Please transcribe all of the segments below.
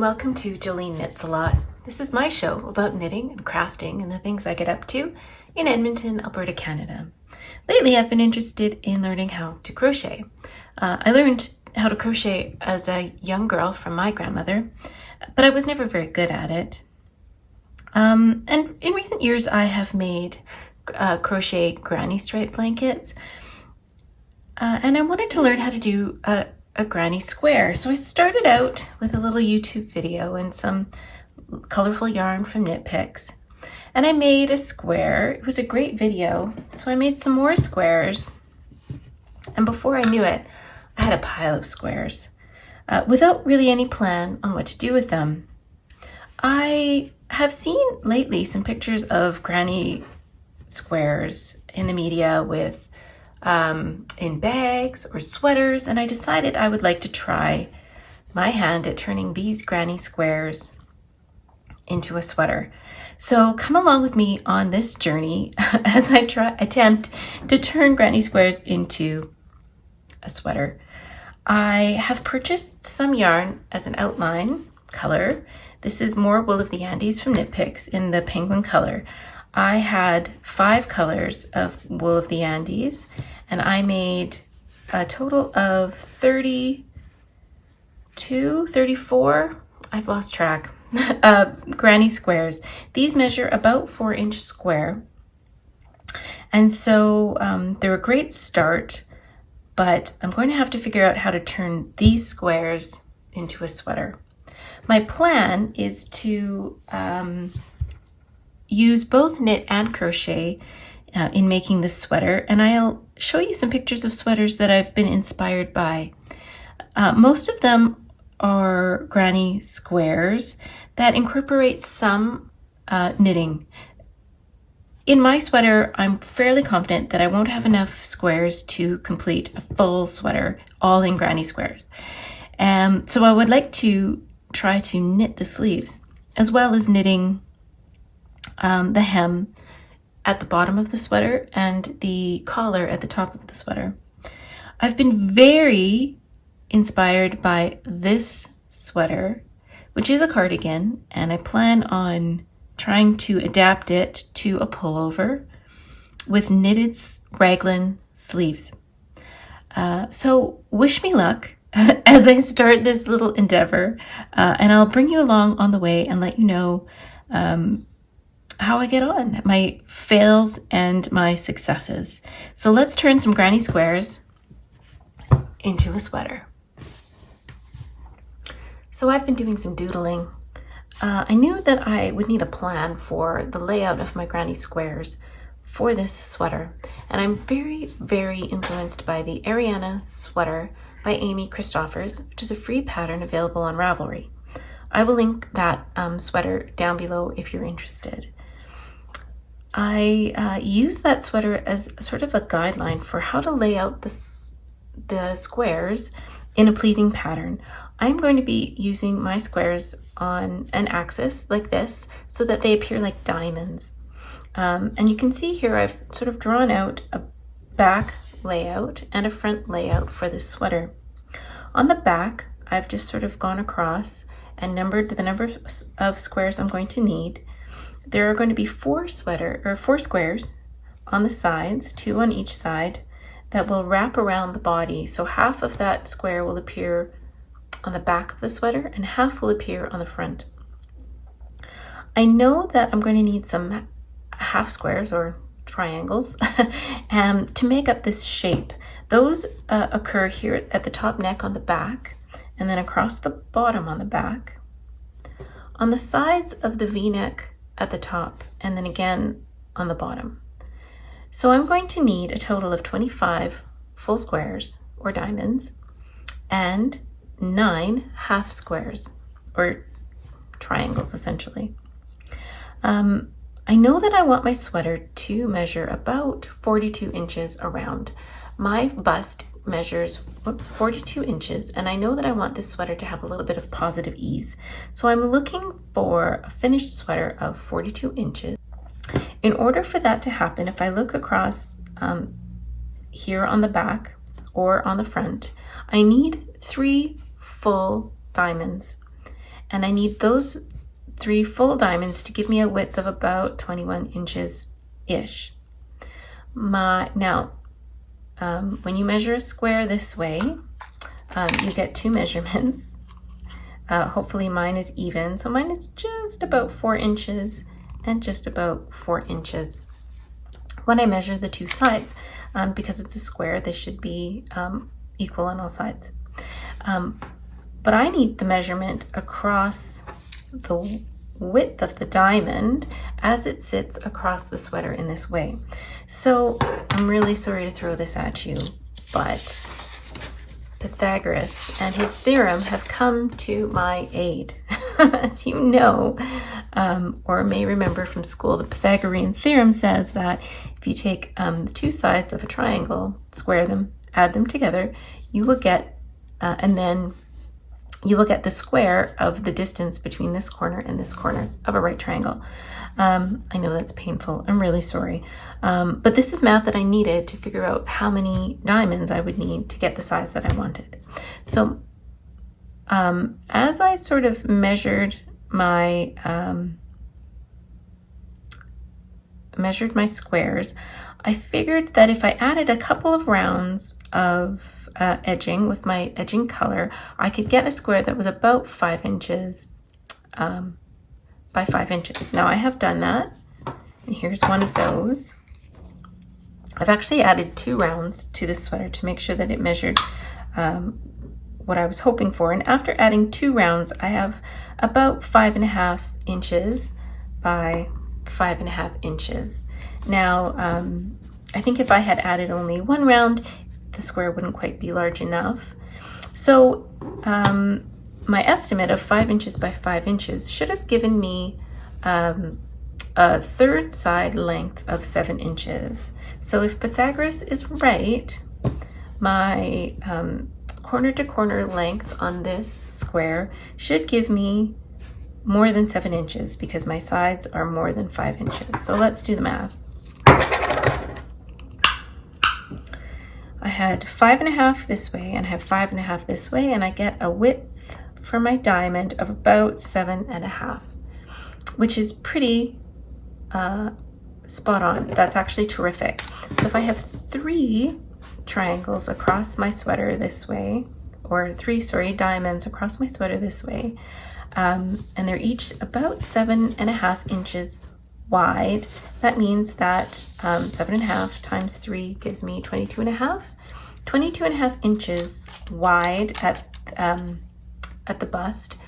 and welcome to Jolineknitsalot. This is my show about knitting and crafting and the things I get up to in Edmonton, Alberta, Canada. Lately, I've been interested in learning how to crochet. I learned how to crochet as a young girl from my grandmother, but I was never very good at it. And in recent years, I have made crochet granny stripe blankets, and I wanted to learn how to do a granny square. So I started out with a little YouTube video and some colorful yarn from Knit Picks, and I made a square. It was a great video, so I made some more squares, and before I knew it, I had a pile of squares without really any plan on what to do with them. I have seen lately some pictures of granny squares in the media with in bags or sweaters, and I decided I would like to try my hand at turning these granny squares into a sweater. So come along with me on this journey as I attempt to turn granny squares into a sweater. I have purchased some yarn as an outline color. This is more Wool of the Andes from Knit Picks in the penguin color. I had 5 colors of Wool of the Andes, and I made a total of 34, I've lost track, granny squares. These measure about 4-inch square, and so they're a great start, but I'm going to have to figure out how to turn these squares into a sweater. My plan is to use both knit and crochet in making this sweater, and I'll show you some pictures of sweaters that I've been inspired by. Most of them are granny squares that incorporate some knitting. In my sweater, I'm fairly confident that I won't have enough squares to complete a full sweater, all in granny squares. So I would like to try to knit the sleeves, as well as knitting the hem at the bottom of the sweater and the collar at the top of the sweater. I've been very inspired by this sweater, which is a cardigan, and I plan on trying to adapt it to a pullover with knitted raglan sleeves. So wish me luck as I start this little endeavor, and I'll bring you along on the way and let you know how I get on, my fails and my successes. So let's turn some granny squares into a sweater. So I've been doing some doodling. I knew that I would need a plan for the layout of my granny squares for this sweater, and I'm very, very influenced by the Ariana sweater by Amy Christoffers, which is a free pattern available on Ravelry. I will link that sweater down below if you're interested. I use that sweater as sort of a guideline for how to lay out the squares in a pleasing pattern. I'm going to be using my squares on an axis like this so that they appear like diamonds. And you can see here I've sort of drawn out a back layout and a front layout for this sweater. On the back, I've just sort of gone across and numbered the number of squares I'm going to need. There are going to be 4 squares on the sides, 2 on each side, that will wrap around the body. So half of that square will appear on the back of the sweater and half will appear on the front. I know that I'm going to need some half squares or triangles to make up this shape. Those occur here at the top neck on the back, and then across the bottom on the back, on the sides of the V-neck at the top, and then again on the bottom. So I'm going to need a total of 25 full squares or diamonds and 9 half squares or triangles essentially. I know that I want my sweater to measure about 42 inches around. My bust measures 42 inches, and I know that I want this sweater to have a little bit of positive ease. So I'm looking for a finished sweater of 42 inches. In order for that to happen, if I look across here on the back or on the front, I need 3 full diamonds. and I need those 3 full diamonds to give me a width of about 21 inches-ish. Now, when you measure a square this way, you get 2 measurements. Hopefully mine is even, so mine is just about 4 inches and just about 4 inches. When I measure the 2 sides, because it's a square, they should be equal on all sides. But I need the measurement across the width of the diamond as it sits across the sweater in this way. So I'm really sorry to throw this at you, but Pythagoras and his theorem have come to my aid. As you know, or may remember from school, the Pythagorean theorem says that if you take the 2 sides of a triangle, square them, add them together, you will get, and then you look at the square of the distance between this corner and this corner of a right triangle. I know that's painful. I'm really sorry. But this is math that I needed to figure out how many diamonds I would need to get the size that I wanted. So as I sort of measured my squares, I figured that if I added a couple of rounds of edging with my edging color, I could get a square that was about 5 inches by 5 inches. Now I have done that, and here's one of those. I've actually added 2 rounds to this sweater to make sure that it measured what I was hoping for, and after adding 2 rounds, I have about 5.5 inches by 5.5 inches. Now, I think if I had added only 1 round, the square wouldn't quite be large enough. So my estimate of 5 inches by 5 inches should have given me a third side length of 7 inches. So if Pythagoras is right, my corner to corner length on this square should give me more than 7 inches because my sides are more than 5 inches. So let's do the math. I had 5.5 this way and I have 5.5 this way, and I get a width for my diamond of about 7.5, which is pretty spot on. That's actually terrific. So if I have 3 triangles across my sweater this way, or 3 diamonds across my sweater this way, and they're each about 7.5 inches wide, that means that 7.5 times 3 gives me 22.5. 22.5 inches wide at the bust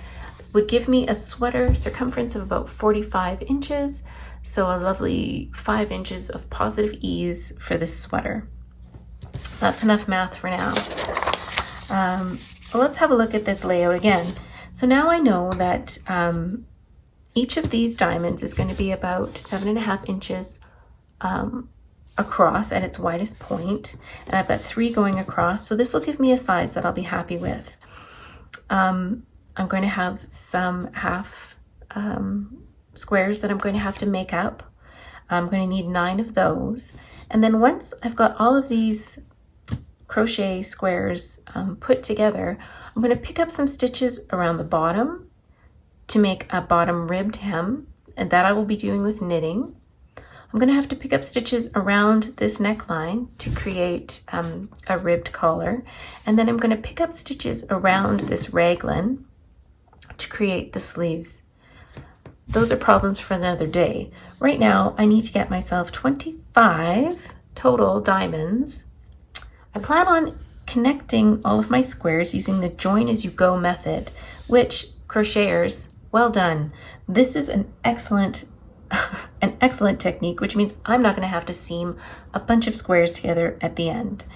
would give me a sweater circumference of about 45 inches, so a lovely 5 inches of positive ease for this sweater. That's enough math for now. Let's have a look at this layout again. So now I know that each of these diamonds is going to be about 7.5 inches across at its widest point, and I've got 3 going across, so this will give me a size that I'll be happy with. I'm going to have some half squares that I'm going to have to make up. I'm going to need 9 of those, and then once I've got all of these crochet squares put together, I'm going to pick up some stitches around the bottom to make a bottom ribbed hem, and that I will be doing with knitting. I'm going to have to pick up stitches around this neckline to create a ribbed collar, and then I'm going to pick up stitches around this raglan to create the sleeves. Those are problems for another day. Right now I need to get myself 25 total diamonds. I plan on connecting all of my squares using the join as you go method, which, crocheters, well done. This is an excellent technique, which means I'm not going to have to seam a bunch of squares together at the end.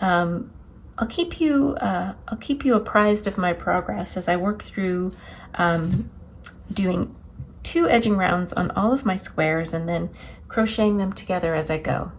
I'll keep you apprised of my progress as I work through doing 2 edging rounds on all of my squares and then crocheting them together as I go.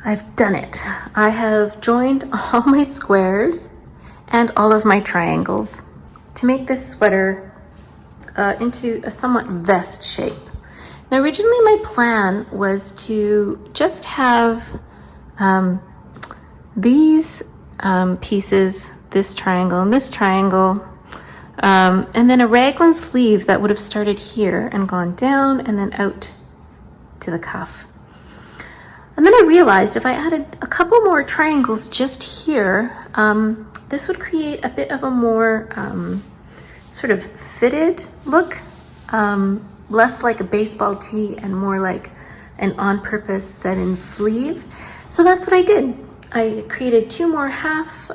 I've done it. I have joined all my squares and all of my triangles to make this sweater into a somewhat vest shape. Now, originally my plan was to just have these pieces, this triangle and this triangle, and then a raglan sleeve that would have started here and gone down and then out to the cuff. And then I realized if I added a couple more triangles just here, this would create a bit of a more sort of fitted look, less like a baseball tee and more like an on-purpose set-in sleeve. So that's what I did. I created 2 more half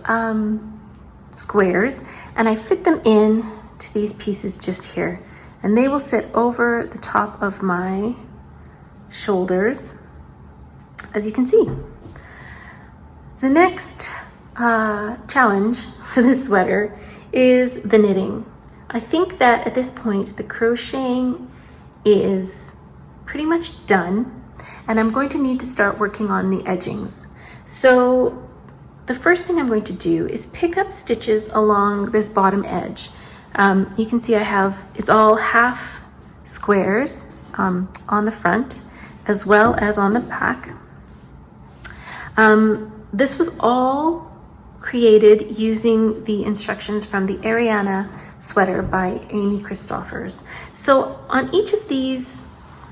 squares and I fit them in to these pieces just here. And they will sit over the top of my shoulders, as you can see. The next challenge for this sweater is the knitting. I think that at this point the crocheting is pretty much done and I'm going to need to start working on the edgings. So the first thing I'm going to do is pick up stitches along this bottom edge. You can see it's all half squares on the front as well as on the back. This was all created using the instructions from the Ariana sweater by Amy Christoffers. So on each of these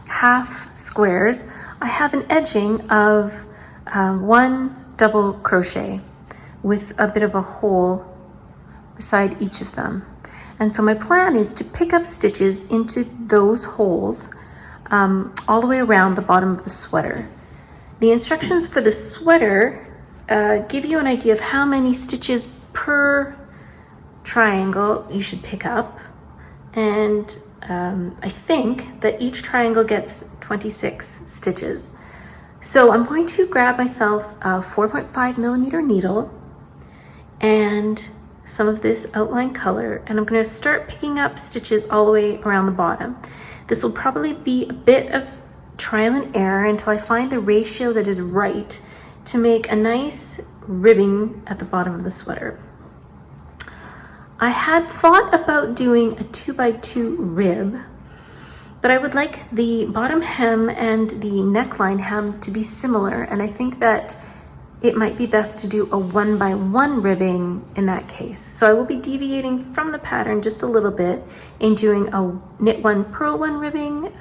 half squares, I have an edging of 1 double crochet with a bit of a hole beside each of them. And so my plan is to pick up stitches into those holes all the way around the bottom of the sweater. The instructions for the sweater give you an idea of how many stitches per triangle you should pick up. And I think that each triangle gets 26 stitches. So I'm going to grab myself a 4.5 millimeter needle and some of this outline color, and I'm going to start picking up stitches all the way around the bottom. This will probably be a bit of trial and error until I find the ratio that is right to make a nice ribbing at the bottom of the sweater. I had thought about doing a 2x2 rib, but I would like the bottom hem and the neckline hem to be similar, and I think that it might be best to do a 1x1 ribbing in that case. So I will be deviating from the pattern just a little bit in doing a knit 1 purl 1 ribbing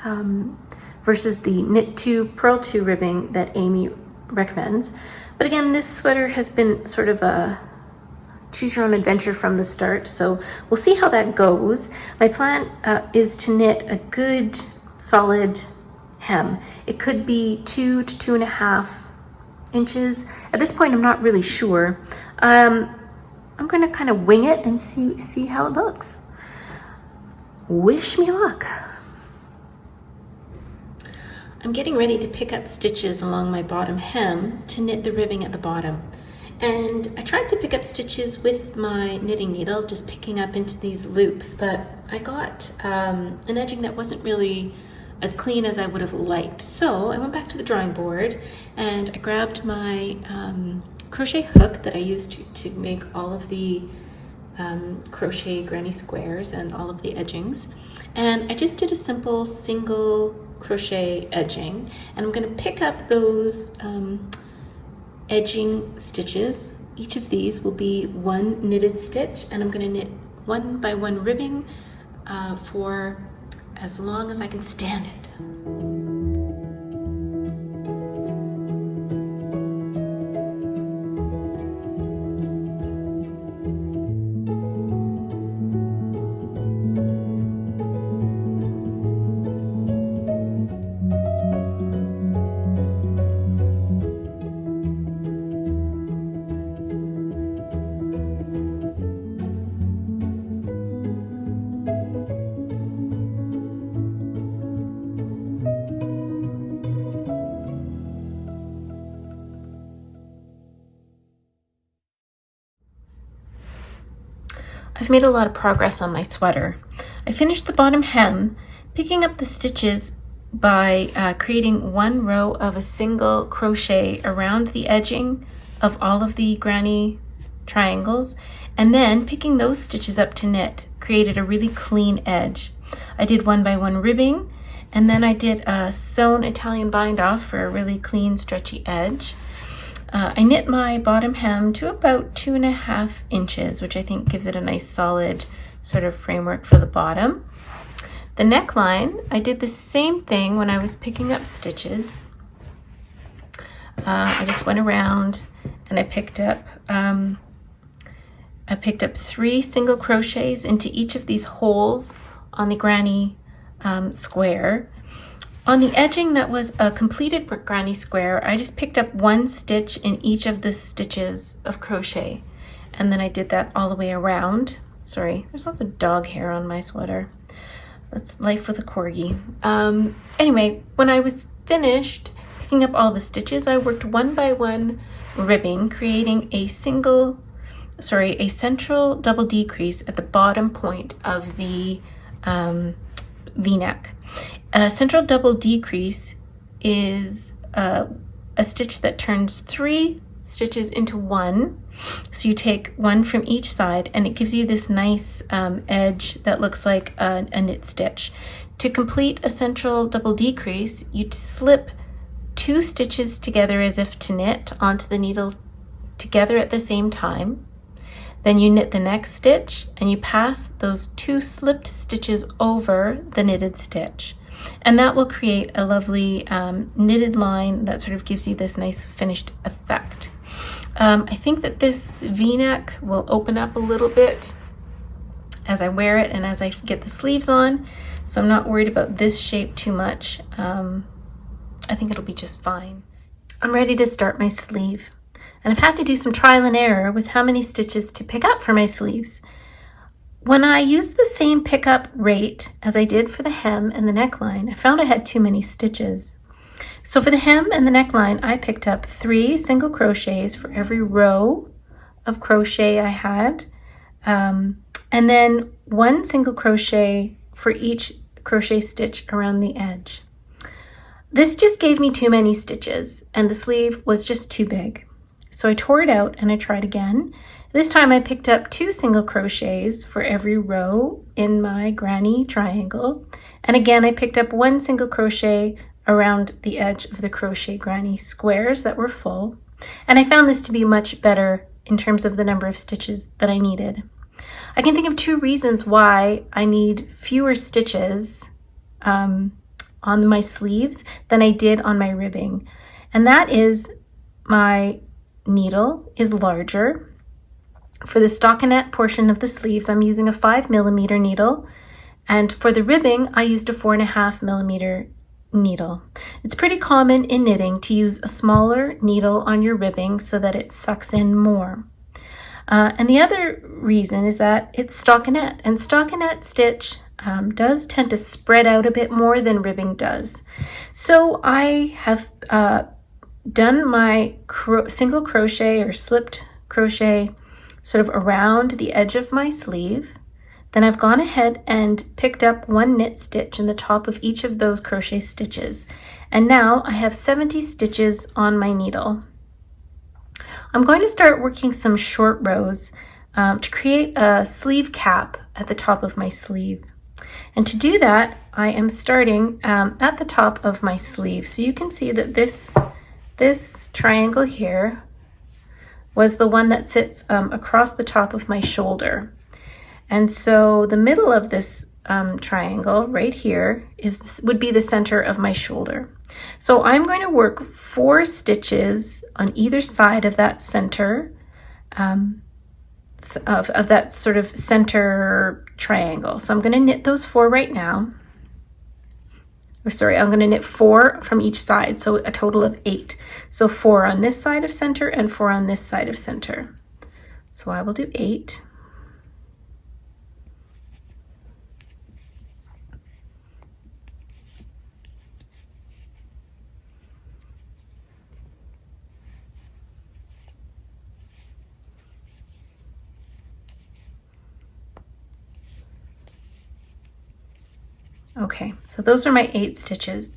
versus the knit 2 purl 2 ribbing that Amy recommends. But again, this sweater has been sort of a choose your own adventure from the start, so we'll see how that goes. My plan is to knit a good solid hem. It could be 2 to 2.5 inches. At this point, I'm not really sure. I'm going to kind of wing it and see how it looks. Wish me luck. I'm getting ready to pick up stitches along my bottom hem to knit the ribbing at the bottom. And I tried to pick up stitches with my knitting needle, just picking up into these loops, but I got an edging that wasn't really as clean as I would have liked. So I went back to the drawing board and I grabbed my crochet hook that I used to make all of the crochet granny squares and all of the edgings. And I just did a simple single crochet edging, and I'm going to pick up those edging stitches. Each of these will be 1 knitted stitch, and I'm going to knit 1x1 ribbing for as long as I can stand it. I've made a lot of progress on my sweater. I finished the bottom hem, picking up the stitches by creating one row of a single crochet around the edging of all of the granny triangles, and then picking those stitches up to knit created a really clean edge. I did 1 by 1 ribbing, and then I did a sewn Italian bind off for a really clean stretchy edge. I knit my bottom hem to about 2.5 inches, which I think gives it a nice solid sort of framework for the bottom. The neckline, I did the same thing when I was picking up stitches. I just went around and I picked up 3 single crochets into each of these holes on the granny square. On the edging that was a completed granny square, I just picked up 1 stitch in each of the stitches of crochet, and then I did that all the way around. Sorry, there's lots of dog hair on my sweater. That's life with a corgi. Anyway, when I was finished picking up all the stitches, I worked 1 by 1 ribbing, creating a central double decrease at the bottom point of the V-neck. A central double decrease is a stitch that turns 3 stitches into 1. So you take 1 from each side, and it gives you this nice edge that looks like a knit stitch. To complete a central double decrease, you slip 2 stitches together as if to knit onto the needle together at the same time. Then you knit the next stitch, and you pass those 2 slipped stitches over the knitted stitch. And that will create a lovely knitted line that sort of gives you this nice finished effect. I think that this V-neck will open up a little bit as I wear it and as I get the sleeves on, so I'm not worried about this shape too much. I think it'll be just fine. I'm ready to start my sleeve, and I've had to do some trial and error with how many stitches to pick up for my sleeves. When I used the same pickup rate as I did for the hem and the neckline, I found I had too many stitches. So for the hem and the neckline, I picked up 3 single crochets for every row of crochet I had, and then 1 single crochet for each crochet stitch around the edge. This just gave me too many stitches, and the sleeve was just too big. So I tore it out and I tried again. This time I picked up 2 single crochets for every row in my granny triangle, and again I picked up 1 single crochet around the edge of the crochet granny squares that were full, and I found this to be much better in terms of the number of stitches that I needed. I can think of 2 reasons why I need fewer stitches on my sleeves than I did on my ribbing, and that is my needle is larger. For the stockinette portion of the sleeves, I'm using a 5mm needle, and for the ribbing, I used a 4.5mm needle. It's pretty common in knitting to use a smaller needle on your ribbing so that it sucks in more. And the other reason is that it's stockinette, and stockinette stitch does tend to spread out a bit more than ribbing does. So I have done my single crochet or slipped crochet sort of around the edge of my sleeve. Then I've gone ahead and picked up 1 knit stitch in the top of each of those crochet stitches. And now I have 70 stitches on my needle. I'm going to start working some short rows to create a sleeve cap at the top of my sleeve. And to do that, I am starting at the top of my sleeve. So you can see that this triangle here was the one that sits across the top of my shoulder. And so the middle of this triangle right here would be the center of my shoulder. So I'm going to work 4 stitches on either side of that center, of that sort of center triangle. So I'm going to knit those 4 right now. Or sorry, I'm going to knit 4 from each side, so a total of 8. So 4 on this side of center and 4 on this side of center. So I will do 8. Okay, so those are my 8 stitches.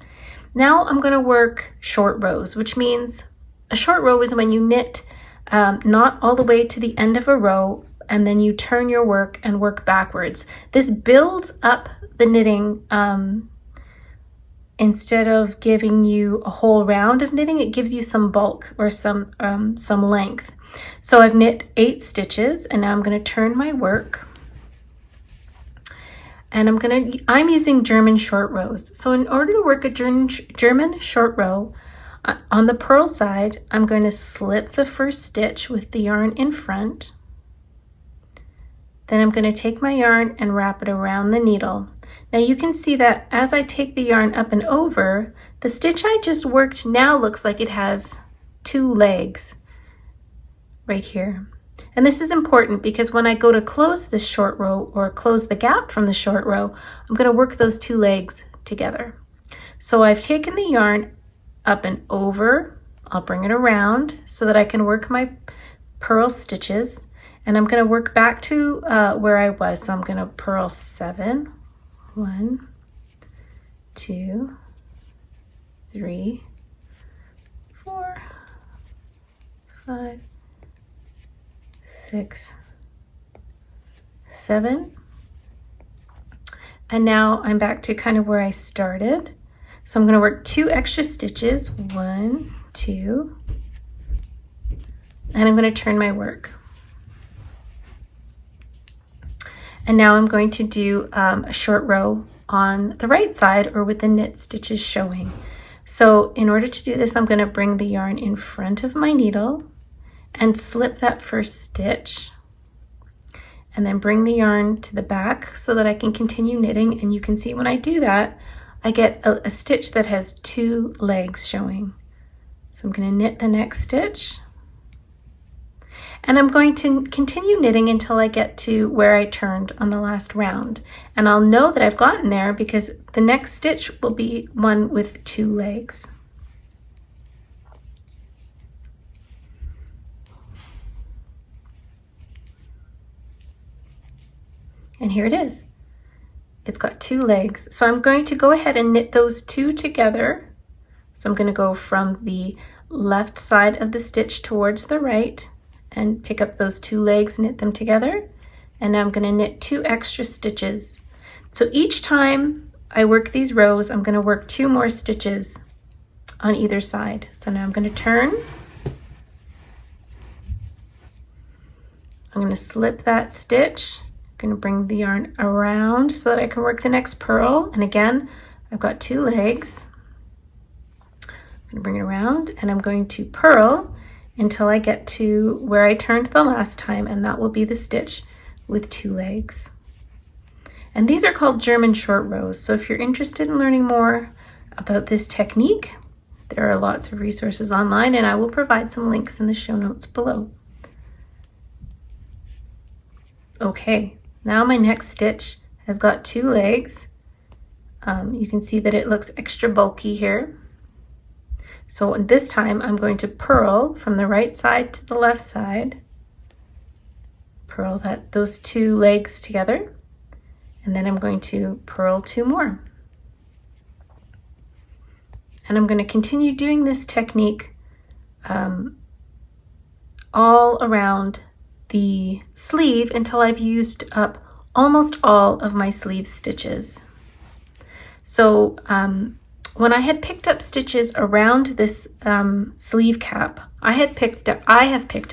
Now I'm going to work short rows, which means a short row is when you knit not all the way to the end of a row and then you turn your work and work backwards. This builds up the knitting. Instead of giving you a whole round of knitting, it gives you some bulk or some length. So I've knit 8 stitches and now I'm going to turn my work. And I'm using German short rows. So in order to work a German short row, on the purl side, I'm going to slip the first stitch with the yarn in front. Then I'm going to take my yarn and wrap it around the needle. Now you can see that as I take the yarn up and over, the stitch I just worked now looks like it has 2 legs right here. And this is important because when I go to close this short row or close the gap from the short row, I'm going to work those 2 legs together. So I've taken the yarn up and over. I'll bring it around so that I can work my purl stitches. And I'm going to work back to where I was. So I'm going to purl 7. 1, 2, 3, 4, 5, 6, 7. And now I'm back to kind of where I started. So I'm going to work 2 extra stitches, 1, 2, and I'm going to turn my work. And now I'm going to do a short row on the right side or with the knit stitches showing. So in order to do this, I'm going to bring the yarn in front of my needle and slip that first stitch. And then bring the yarn to the back so that I can continue knitting. And you can see when I do that, I get a stitch that has 2 legs showing. So I'm going to knit the next stitch. And I'm going to continue knitting until I get to where I turned on the last round. And I'll know that I've gotten there because the next stitch will be one with 2 legs. And here it is. It's got 2 legs. So I'm going to go ahead and knit those 2 together. So I'm going to go from the left side of the stitch towards the right and pick up those 2 legs, knit them together. And now I'm going to knit 2 extra stitches. So each time I work these rows, I'm going to work 2 more stitches on either side. So now I'm going to turn. I'm going to slip that stitch. I'm going to bring the yarn around so that I can work the next purl. And again, I've got 2 legs. I'm going to bring it around and I'm going to purl until I get to where I turned the last time, and that will be the stitch with 2 legs. And these are called German short rows. So if you're interested in learning more about this technique, there are lots of resources online, and I will provide some links in the show notes below. Okay, now my next stitch has got 2 legs. You can see that it looks extra bulky here. So this time I'm going to purl from the right side to the left side, purl those 2 legs together, and then I'm going to purl 2 more. And I'm going to continue doing this technique all around the sleeve until I've used up almost all of my sleeve stitches. So when I had picked up stitches around this sleeve cap, I have picked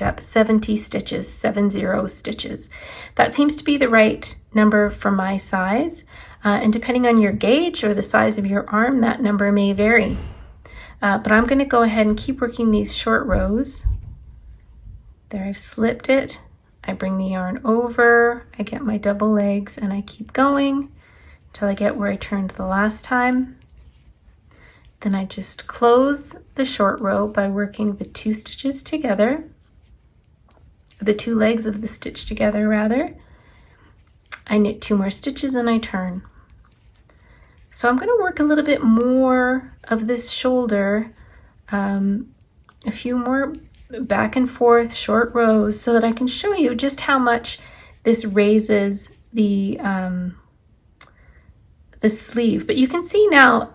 up 70 stitches, 70 stitches. That seems to be the right number for my size. And depending on your gauge or the size of your arm, that number may vary. But I'm going to go ahead and keep working these short rows. There, I've slipped it. I bring the yarn over, I get my double legs, and I keep going until I get where I turned the last time. Then I just close the short row by working the 2 stitches together, the 2 legs of the stitch together rather. I knit 2 more stitches and I turn. So I'm going to work a little bit more of this shoulder, a few more back and forth short rows so that I can show you just how much this raises the the sleeve, but you can see now,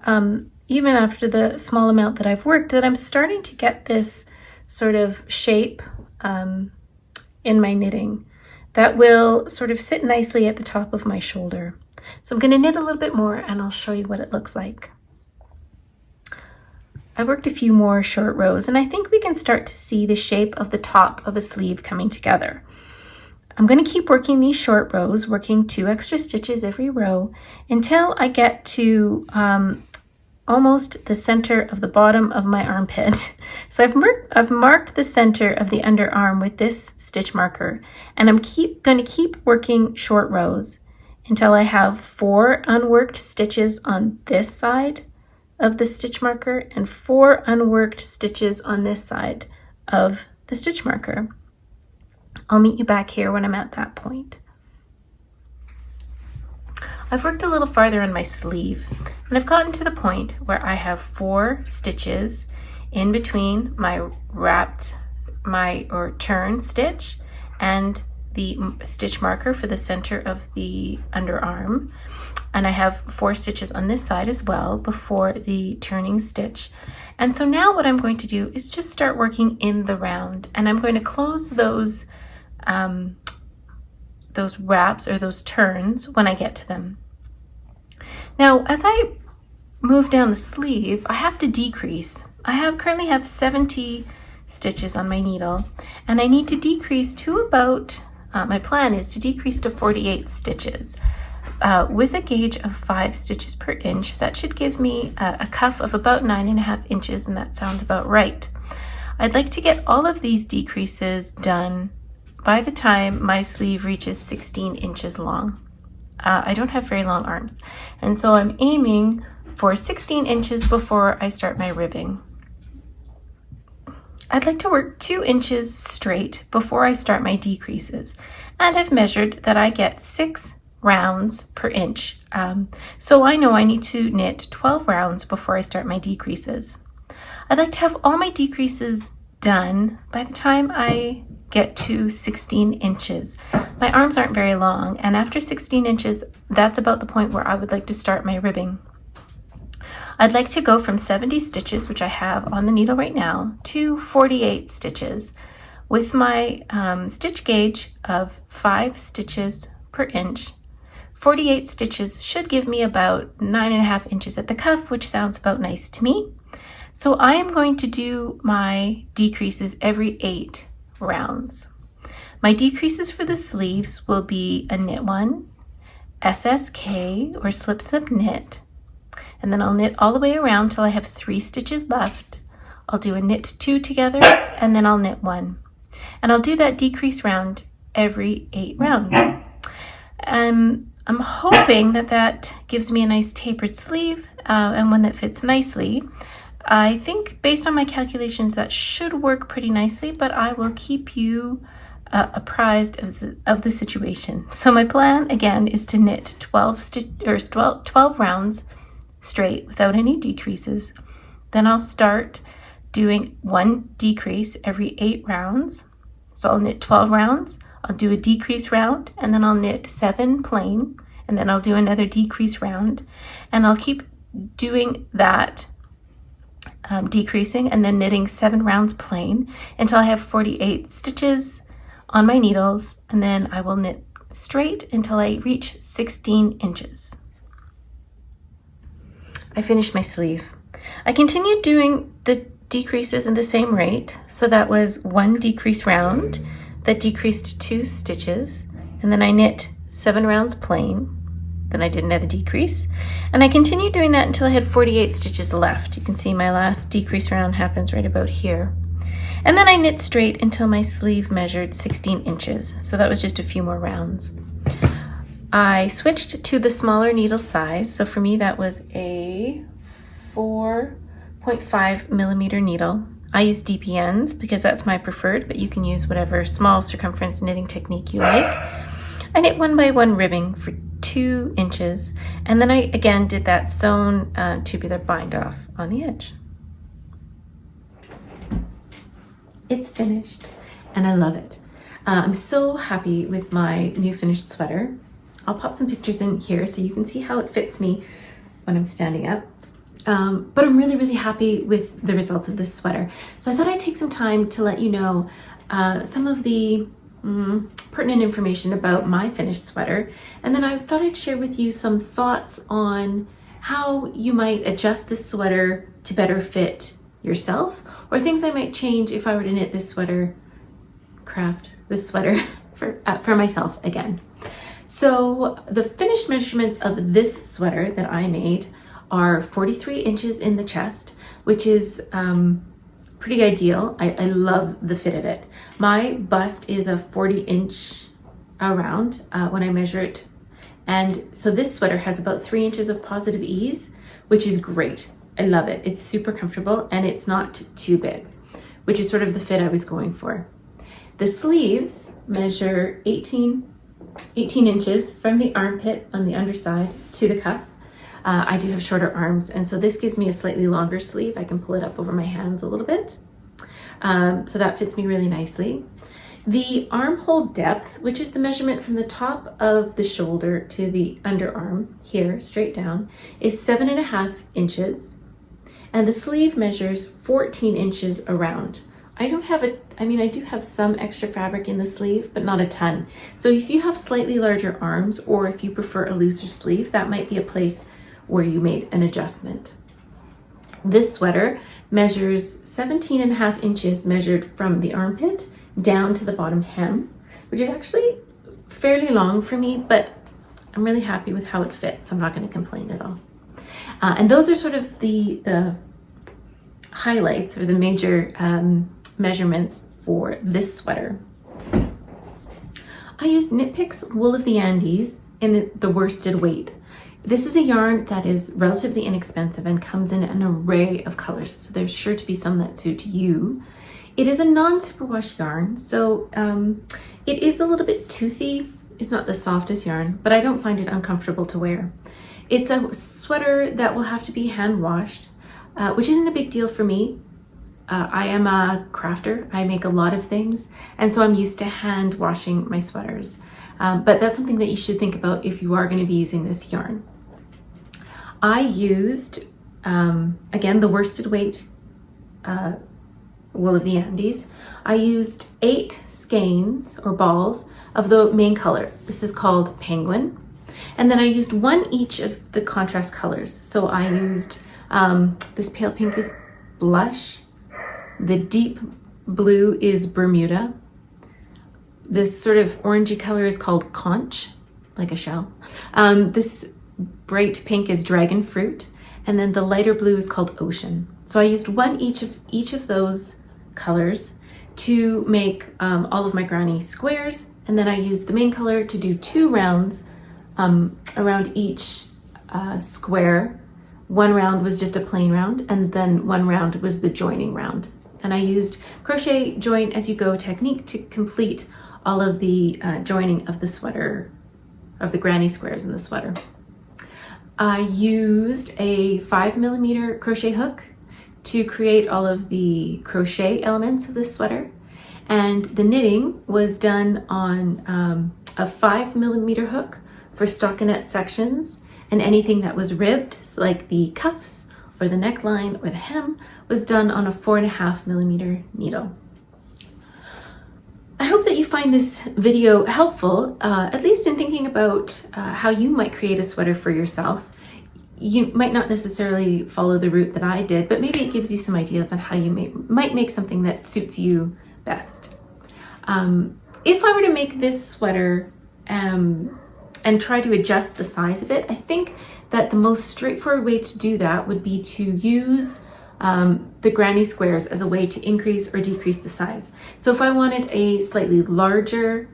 even after the small amount that I've worked, that I'm starting to get this sort of shape in my knitting that will sort of sit nicely at the top of my shoulder. So I'm going to knit a little bit more and I'll show you what it looks like. I worked a few more short rows and I think we can start to see the shape of the top of a sleeve coming together. I'm going to keep working these short rows, working 2 extra stitches every row until I get to almost the center of the bottom of my armpit. So I've marked the center of the underarm with this stitch marker, and I'm going to keep working short rows until I have 4 unworked stitches on this side of the stitch marker and 4 unworked stitches on this side of the stitch marker. I'll meet you back here when I'm at that point. I've worked a little farther on my sleeve and I've gotten to the point where I have 4 stitches in between my turn stitch and the stitch marker for the center of the underarm, and I have 4 stitches on this side as well before the turning stitch. And so now what I'm going to do is just start working in the round, and I'm going to close those wraps or those turns when I get to them. Now, as I move down the sleeve, I have to decrease. I currently have 70 stitches on my needle, and I need to decrease to about, my plan is to decrease to 48 stitches. With a gauge of 5 stitches per inch, that should give me a cuff of about 9.5 inches, and that sounds about right. I'd like to get all of these decreases done by the time my sleeve reaches 16 inches long. I don't have very long arms, and so I'm aiming for 16 inches before I start my ribbing. I'd like to work 2 inches straight before I start my decreases, and I've measured that I get 6 rounds per inch. So I know I need to knit 12 rounds before I start my decreases. I'd like to have all my decreases done by the time I get to 16 inches. My arms aren't very long, and after 16 inches, that's about the point where I would like to start my ribbing. I'd like to go from 70 stitches, which I have on the needle right now, to 48 stitches with my stitch gauge of 5 stitches per inch. 48 stitches should give me about 9.5 inches at the cuff, which sounds about nice to me. So I am going to do my decreases every 8 rounds. My decreases for the sleeves will be a knit 1, SSK or slips of knit, and then I'll knit all the way around till I have 3 stitches left. I'll do a knit 2 together, and then I'll knit 1. And I'll do that decrease round every 8 rounds. I'm hoping that that gives me a nice tapered sleeve and one that fits nicely. I think based on my calculations that should work pretty nicely, but I will keep you apprised of the situation. So my plan again is to knit 12 rounds straight without any decreases. Then I'll start doing 1 decrease every 8 rounds. So I'll knit 12 rounds, I'll do a decrease round, and then I'll knit 7 plain, and then I'll do another decrease round, and I'll keep doing that, decreasing and then knitting 7 rounds plain until I have 48 stitches on my needles, and then I will knit straight until I reach 16 inches. I finished my sleeve. I continued doing the decreases in the same rate, so that was 1 decrease round that decreased 2 stitches, and then I knit 7 rounds plain, then I did another decrease, and I continued doing that until I had 48 stitches left. You can see my last decrease round happens right about here, and then I knit straight until my sleeve measured 16 inches, so that was just a few more rounds. I switched to the smaller needle size, so for me that was a 4.5 millimeter needle. I use DPNs because that's my preferred, but you can use whatever small circumference knitting technique you like. I knit 1 by 1 ribbing for 2 inches, and then I again did that sewn tubular bind off on the edge. It's finished and I love it. I'm so happy with my new finished sweater. I'll pop some pictures in here so you can see how it fits me when I'm standing up. But I'm really, really happy with the results of this sweater. So I thought I'd take some time to let you know some of the pertinent information about my finished sweater. And then I thought I'd share with you some thoughts on how you might adjust this sweater to better fit yourself, or things I might change if I were to knit this sweater, craft this sweater for myself again. So the finished measurements of this sweater that I made are 43 inches in the chest, which is pretty ideal. I love the fit of it. My bust is a 40-inch around when I measure it. And so this sweater has about 3 inches of positive ease, which is great. I love it. It's super comfortable and it's not too big, which is sort of the fit I was going for. The sleeves measure 18 inches from the armpit on the underside to the cuff. I do have shorter arms, and so this gives me a slightly longer sleeve. I can pull it up over my hands a little bit. So that fits me really nicely. The armhole depth, which is the measurement from the top of the shoulder to the underarm, here, straight down, is 7.5 inches. And the sleeve measures 14 inches around. I do have some extra fabric in the sleeve, but not a ton. So if you have slightly larger arms, or if you prefer a looser sleeve, that might be a place where you made an adjustment. This sweater measures 17.5 inches measured from the armpit down to the bottom hem, which is actually fairly long for me, but I'm really happy with how it fits, so I'm not going to complain at all. And those are sort of the highlights or the major measurements for this sweater. I used Knit Picks Wool of the Andes in the worsted weight. This is a yarn that is relatively inexpensive and comes in an array of colors, so there's sure to be some that suit you. It is a non-superwash yarn, so it is a little bit toothy. It's not the softest yarn, but I don't find it uncomfortable to wear. It's a sweater that will have to be hand washed, which isn't a big deal for me. I am a crafter. I make a lot of things, and so I'm used to hand washing my sweaters. But that's something that you should think about if you are going to be using this yarn. I used, again, the worsted weight Wool of the Andes. I used 8 skeins or balls of the main color. This is called Penguin. And then I used 1 each of the contrast colors. So I used, this pale pink is Blush. The deep blue is Bermuda. This sort of orangey color is called Conch, like a shell. This bright pink is Dragon Fruit. And then the lighter blue is called Ocean. So I used 1 each of those colors to make all of my granny squares. And then I used the main color to do 2 rounds around each square. 1 round was just a plain round, and then 1 round was the joining round. And I used crochet join as you go technique to complete all of the joining of the sweater, of the granny squares in the sweater. I used a 5mm crochet hook to create all of the crochet elements of this sweater. And the knitting was done on a 5mm hook for stockinette sections, and anything that was ribbed, so like the cuffs or the neckline or the hem, was done on a 4.5mm needle. I hope that you find this video helpful, at least in thinking about how you might create a sweater for yourself. You might not necessarily follow the route that I did, but maybe it gives you some ideas on how you might make something that suits you best. If I were to make this sweater and try to adjust the size of it, I think that the most straightforward way to do that would be to use the granny squares as a way to increase or decrease the size. So if I wanted a slightly larger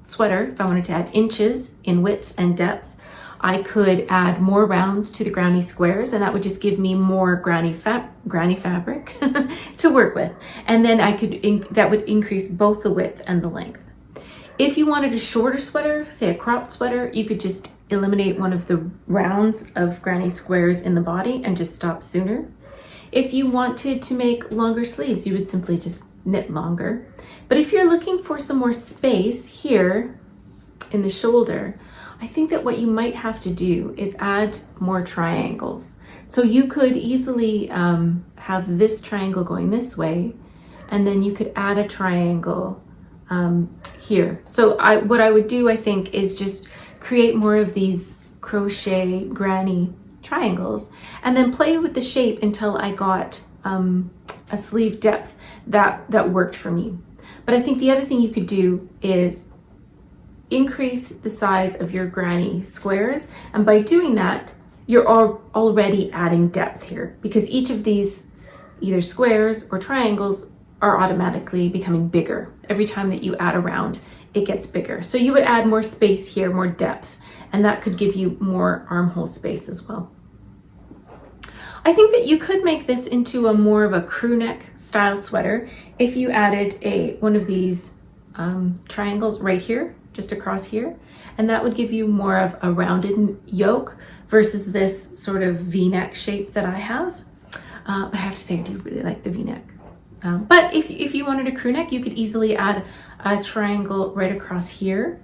sweater, if I wanted to add inches in width and depth, I could add more rounds to the granny squares, and that would just give me more granny fabric to work with. And then that would increase both the width and the length. If you wanted a shorter sweater, say a cropped sweater, you could just eliminate one of the rounds of granny squares in the body and just stop sooner. If you wanted to make longer sleeves, you would simply just knit longer. But if you're looking for some more space here in the shoulder, I think that what you might have to do is add more triangles. So you could easily have this triangle going this way, and then you could add a triangle here. So what I would do, I think, is just create more of these crochet granny triangles and then play with the shape until I got a sleeve depth that worked for me. But I think the other thing you could do is increase the size of your granny squares, and by doing that you're already adding depth here, because each of these either squares or triangles are automatically becoming bigger. Every time that you add a round, it gets bigger. So you would add more space here, more depth, and that could give you more armhole space as well. I think that you could make this into a more of a crew neck style sweater if you added one of these triangles right here, just across here, and that would give you more of a rounded yoke versus this sort of V-neck shape that I have. I have to say I do really like the V-neck. But if you wanted a crew neck, you could easily add a triangle right across here,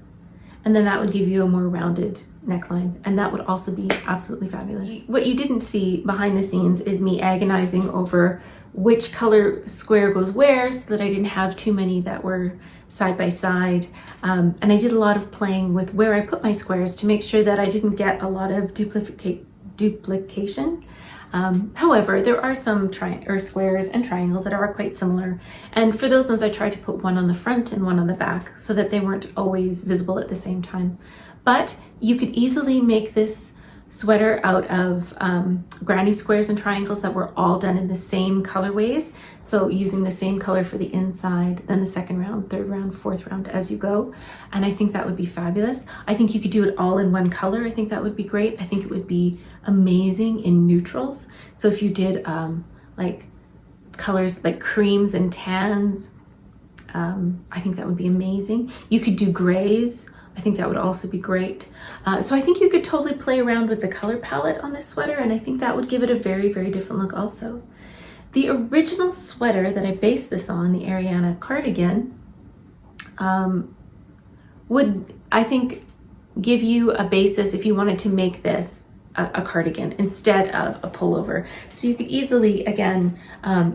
and then that would give you a more rounded neckline, and that would also be absolutely fabulous. What you didn't see behind the scenes is me agonizing over which color square goes where, so that I didn't have too many that were side by side. And I did a lot of playing with where I put my squares to make sure that I didn't get a lot of duplication. However, there are some squares and triangles that are quite similar, and for those ones I tried to put one on the front and one on the back so that they weren't always visible at the same time. But you could easily make this sweater out of granny squares and triangles that were all done in the same colorways, so using the same color for the inside, then the second round, third round, fourth round as you go, and I think that would be fabulous. I think you could do it all in one color. I think that would be great. I think it would be amazing in neutrals. So if you did like colors like creams and tans, I think that would be amazing. You could do grays. I think that would also be great. So I think you could totally play around with the color palette on this sweater, and I think that would give it a very, very different look also. The original sweater that I based this on, the Ariana cardigan, would, I think, give you a basis if you wanted to make this a cardigan instead of a pullover. So you could easily, again,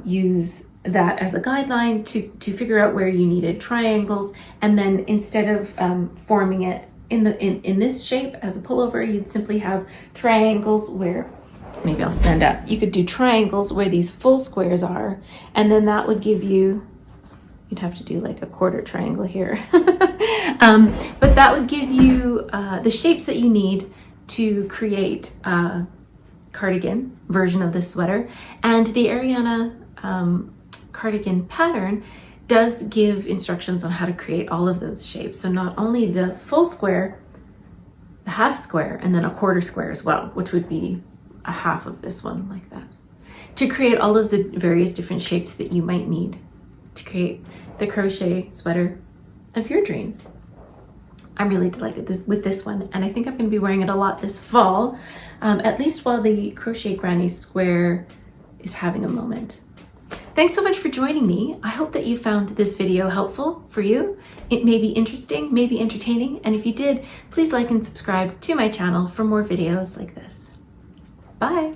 use that as a guideline to figure out where you needed triangles, and then instead of forming it in this shape as a pullover, you'd simply have triangles where, maybe I'll stand up, you could do triangles where these full squares are, and then that would give you, you'd have to do like a quarter triangle here, but that would give you the shapes that you need to create a cardigan version of this sweater. And the Ariana cardigan pattern does give instructions on how to create all of those shapes. So not only the full square, the half square, and then a quarter square as well, which would be a half of this one like that, to create all of the various different shapes that you might need to create the crochet sweater of your dreams. I'm really delighted with this one, and I think I'm going to be wearing it a lot this fall, at least while the Crochet Granny Square is having a moment. Thanks so much for joining me. I hope that you found this video helpful for you. It may be interesting, maybe entertaining, and if you did, please like and subscribe to my channel for more videos like this. Bye!